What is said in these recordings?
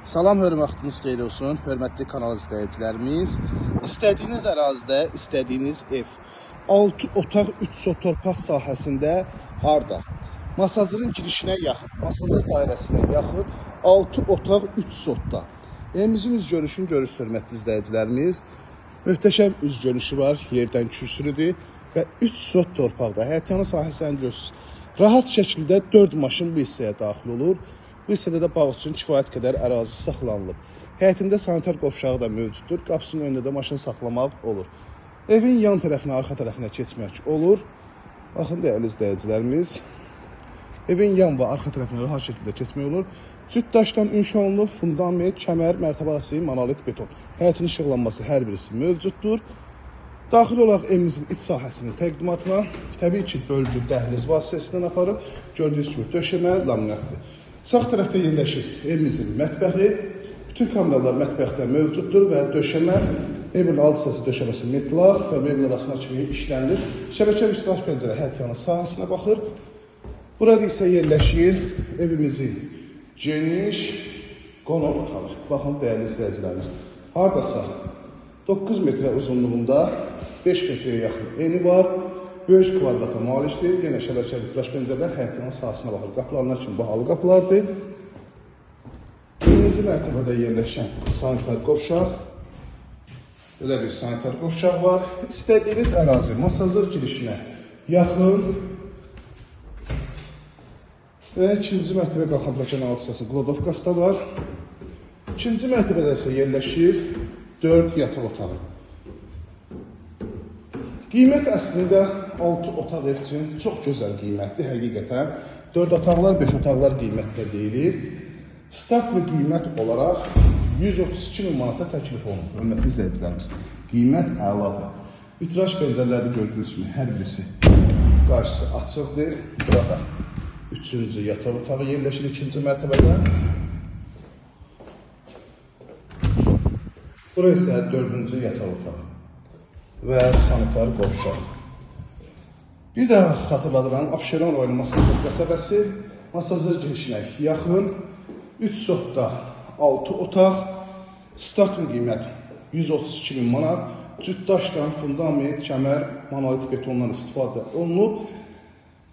Salam, hörmətiniz xeyir olsun, hörmətli kanal izləyicilərimiz. İstədiyiniz ərazidə, istədiyiniz ev, 6 otaq, 3 sot torpaq sahəsində harda? Masazırın girişinə yaxın, Masazır dairəsinə yaxın 6 otaq, 3 sotda. Evimizin üz görüşünü görürsünüz, hörmətli izləyicilərimiz. Möhtəşəm üz görüşü var, yerdən kürsülüdür və 3 sot torpaqda. Həyətyanı sahəsini görürsünüz. Rahat şəkildə 4 maşın bu hissəyə daxil olur. Bu hissədə də bağ üçün kifayət qədər ərazi saxlanılıb. Həyətində sanitar qovşağı da mövcuddur. Qapısının önündə də maşın saxlamaq olur. Evin yan tərəfinə, arxa tərəfinə keçmək olur. Baxın, dəyərli izləyicilərimiz. Evin yan və arxa tərəfinə rahat şəkildə keçmək olur. Cüt daşdan inşa olunub, fundament, kəmər, mərtəbə arası, monolit beton. Həyətin işıqlanması hər birisi mövcuddur. Daxil olaraq evimizin iç sahəsinin təqdimatına təbii ki, bölgü dəhliz vasitəsindən aparıb. Gördüyünüz kimi döşəmə, laminatdır. Sağ tərəfdə yerləşir evimizin mətbəxi. Bütün kameralar mətbəxdə mövcuddur və döşəmə, mebelin alt hissəsi döşəməsi metlaq və mebel arasına kimi işlənilir. Şəbəkə üstüraç pəncərə həyətyanı sahəsinə baxır. Burada isə yerləşir evimizin geniş qonaq otağı. Baxın, dəyərli izləyicilərimiz. Hardasa 9 metrə uzunluğunda 5 metrəyə yaxın eni var. Böyük kvadrata malikdir. Yenə şəbəkəli vitraj pəncərələr həyətyanın sahəsinə baxır. Qapılarına kimi bahalı qapılardır. Birinci mərtəbədə yerləşən sanitar qovşaq. Belə bir sanitar qovşaq var. İstədiyiniz ərazi Masazır girişinə yaxın. Və ikinci mərtəbə qalxan plakanın alt hissəsi Qlodovkası da var. İkinci mərtəbədə isə yerləşir 4 yataq otağı. Qiymət əslində 6 otaq ev üçün çox gözəl qiymətdir, həqiqətən. 4 otaqlar, 5 otaqlar qiymətlə deyilir. Start və qiymət olaraq 132.000 manata təklif olunur, hörmətli izləyicilərimiz. Qiymət əladır. Vitraj pəncərələri gördüyünüz kimi hər birisi qarşısı açıqdır. Burada 3-cü yataq otağı yerləşir 2-ci mərtəbədə. Burası isə 4-cü yataq otağı və sanitar qovşaq. Bir daha xatırladıram, Abşeron rayonu Masazır qəsəbəsi, Masazır girişinə yaxın, 3 sotda 6 otaq, start və qiymət 132.000 manat, cüt daşdan, fundament, kəmər, monolit betondan istifadə olunub.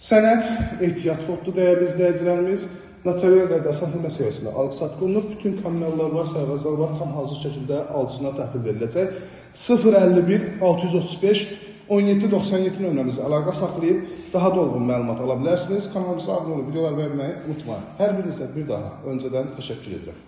Sənəd ehtiyat fotdur, dəyərli izləyicilərimiz. Notarial qayda saxlama məsələsində alqı-satqı olunub. Bütün kommunallar var, sərvəzlər var, tam hazır şəkildə alıcısına təhvil veriləcək. 051 635 1797 nömrəmizə əlaqə saxlayıb daha dolğun məlumat ala bilərsiniz. Kanalımıza abunə olub videolar verməyi unutmayın. Hər birinizə bir daha öncədən təşəkkür edirəm.